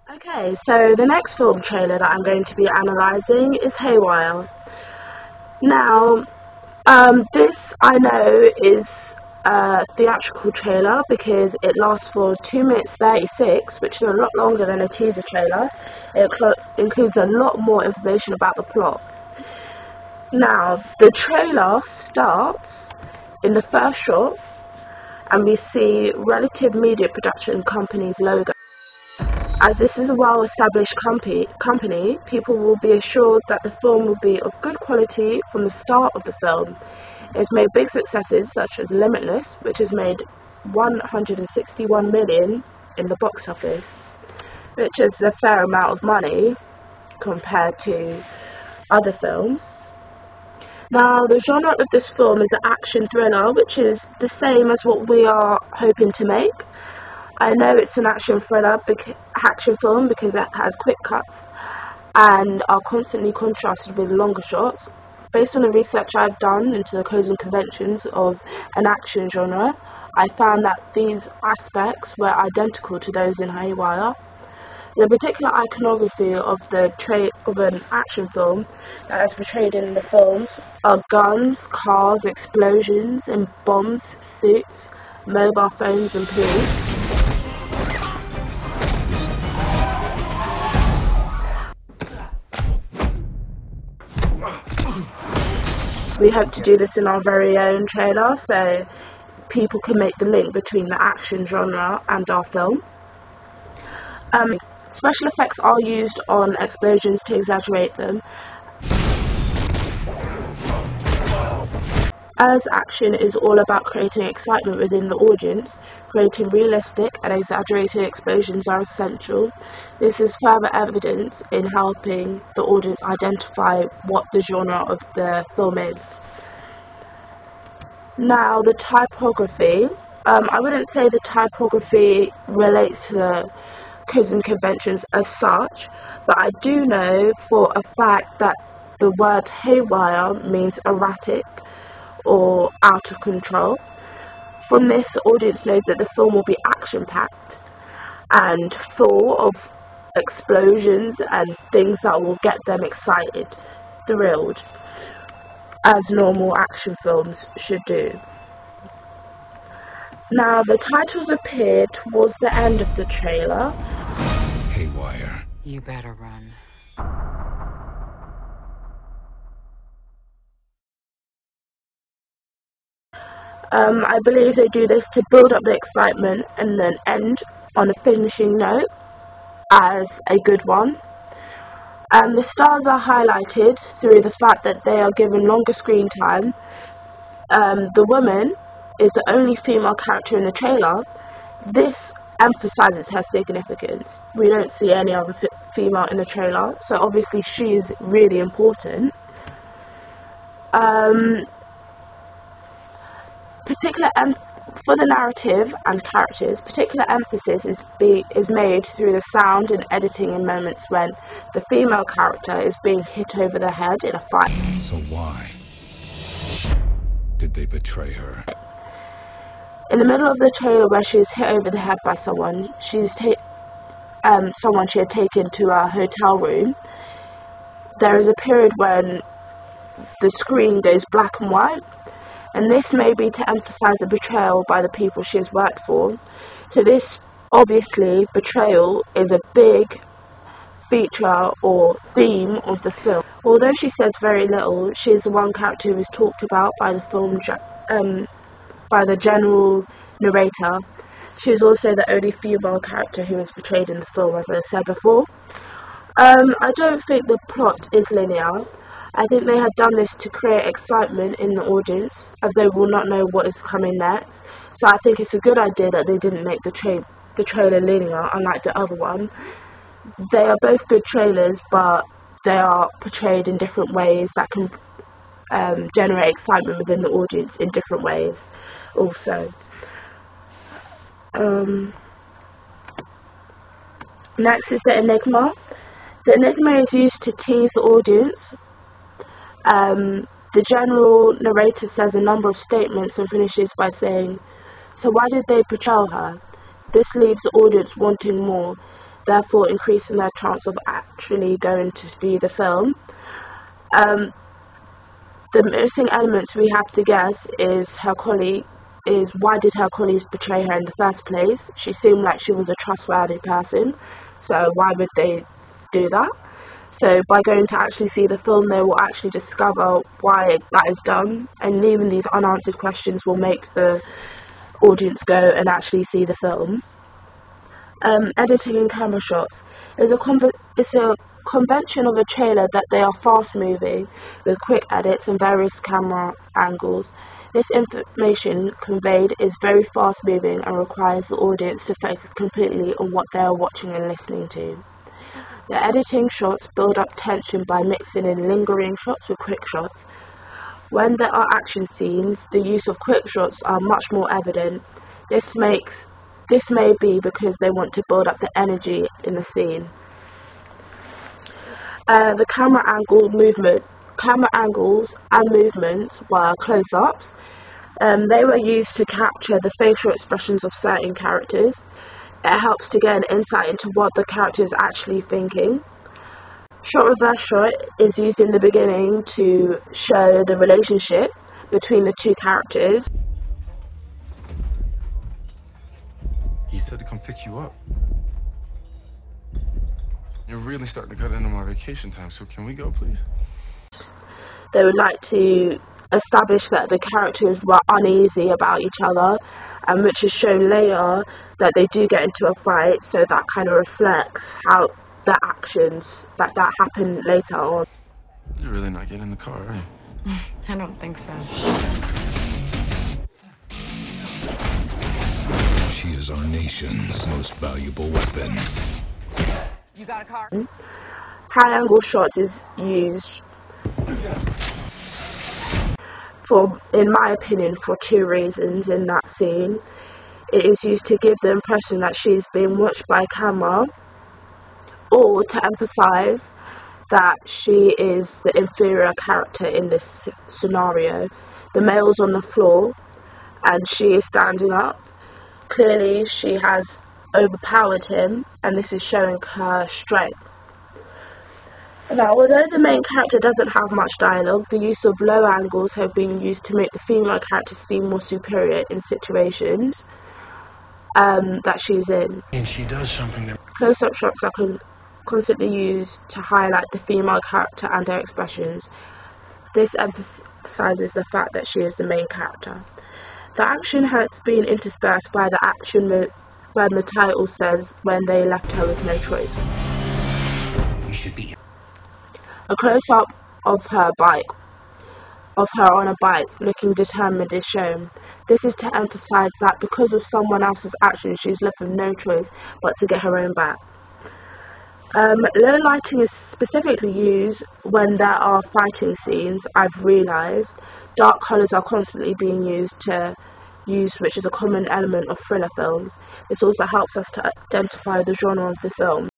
Okay, so the next film trailer that I'm going to be analysing is Haywire. Now, this I know is a theatrical trailer because it lasts for 2 minutes 36, which is a lot longer than a teaser trailer. It includes a lot more information about the plot. Now, the trailer starts in the first shot and we see Relative Media Production Company's logo. As this is a well-established company, people will be assured that the film will be of good quality from the start of the film. It's made big successes such as Limitless, which has made 161 million in the box office, which is a fair amount of money compared to other films. Now, the genre of this film is an action thriller, which is the same as what we are hoping to make. I know it's an action film because it has quick cuts and are constantly contrasted with longer shots. Based on the research I've done into the codes and conventions of an action genre, I found that these aspects were identical to those in Haywire. The particular iconography of an action film that is portrayed in the films are guns, cars, explosions, and bombs, suits, mobile phones, and police. We hope to do this in our very own trailer so people can make the link between the action genre and our film. Special effects are used on explosions to exaggerate them, as action is all about creating excitement within the audience. Creating realistic and exaggerated explosions are essential. This is further evidence in helping the audience identify what the genre of the film is. Now, the typography. I wouldn't say the typography relates to the codes and conventions as such, but I do know for a fact that the word haywire means erratic or out of control. From this, the audience knows that the film will be action-packed and full of explosions and things that will get them excited, thrilled, as normal action films should do. Now, the titles appear towards the end of the trailer. Haywire. You better run. I believe they do this to build up the excitement and then end on a finishing note as a good one. The stars are highlighted through the fact that they are given longer screen time. The woman is the only female character in the trailer. This emphasizes her significance. We don't see any other female in the trailer, so obviously she is really important. For the narrative and characters, particular emphasis is made through the sound and editing in moments when the female character is being hit over the head in a fight. So why did they betray her? In the middle of the trailer where she is hit over the head by someone, someone she had taken to a hotel room, there is a period when the screen goes black and white, and this may be to emphasize a betrayal by the people she has worked for. So this, obviously, betrayal is a big feature or theme of the film. Although she says very little, she is the one character who is talked about by the film, by the general narrator. She is also the only female character who is portrayed in the film, as I said before. I don't think the plot is linear. I think they have done this to create excitement in the audience, as they will not know what is coming next. So I think it's a good idea that they didn't make the trailer linear, unlike the other one. They are both good trailers, but they are portrayed in different ways that can generate excitement within the audience in different ways also. Next is the enigma. The enigma is used to tease the audience. The general narrator says a number of statements and finishes by saying, "So why did they betray her?" This leaves the audience wanting more. therefore increasing their chance of actually going to view the film. The missing elements we have to guess is why did her colleagues betray her in the first place? She seemed like she was a trustworthy person, so why would they do that? So by going to actually see the film, they will actually discover why that is done, and leaving these unanswered questions will make the audience go and actually see the film. Editing and camera shots is a convention of a trailer that they are fast moving with quick edits and various camera angles. This information conveyed is very fast moving and requires the audience to focus completely on what they are watching and listening to. The editing shots build up tension by mixing in lingering shots with quick shots. When there are action scenes, the use of quick shots are much more evident. This may be because they want to build up the energy in the scene. The camera angles and movements were close-ups. They were used to capture the facial expressions of certain characters. It helps to get an insight into what the character is actually thinking. Shot reverse shot is used in the beginning to show the relationship between the two characters. He said to come pick you up. You're really starting to cut into my vacation time, so can we go, please? They would like to establish that the characters were uneasy about each other, and which is shown later that they do get into a fight, so that kind of reflects how the actions that happen later on. You're really not getting in the car, are you? I don't think so. She is our nation's most valuable weapon. You got a car? High angle shots is used in my opinion, for two reasons in that scene. It is used to give the impression that she is being watched by a camera, or to emphasize that she is the inferior character in this scenario. The male's on the floor and she is standing up. Clearly she has overpowered him, and this is showing her strength. Now, although the main character doesn't have much dialogue, the use of low angles have been used to make the female character seem more superior in situations that she's in. And she does something that... Close-up shots are constantly used to highlight the female character and her expressions. This emphasizes the fact that she is the main character. The action has been interspersed by the action when the title says when they left her with no choice. You should be... A close-up of her on a bike, looking determined, is shown. This is to emphasize that because of someone else's action, she's left with no choice but to get her own back. Low lighting is specifically used when there are fighting scenes, I've realised. Dark colours are constantly being used, which is a common element of thriller films. This also helps us to identify the genre of the film.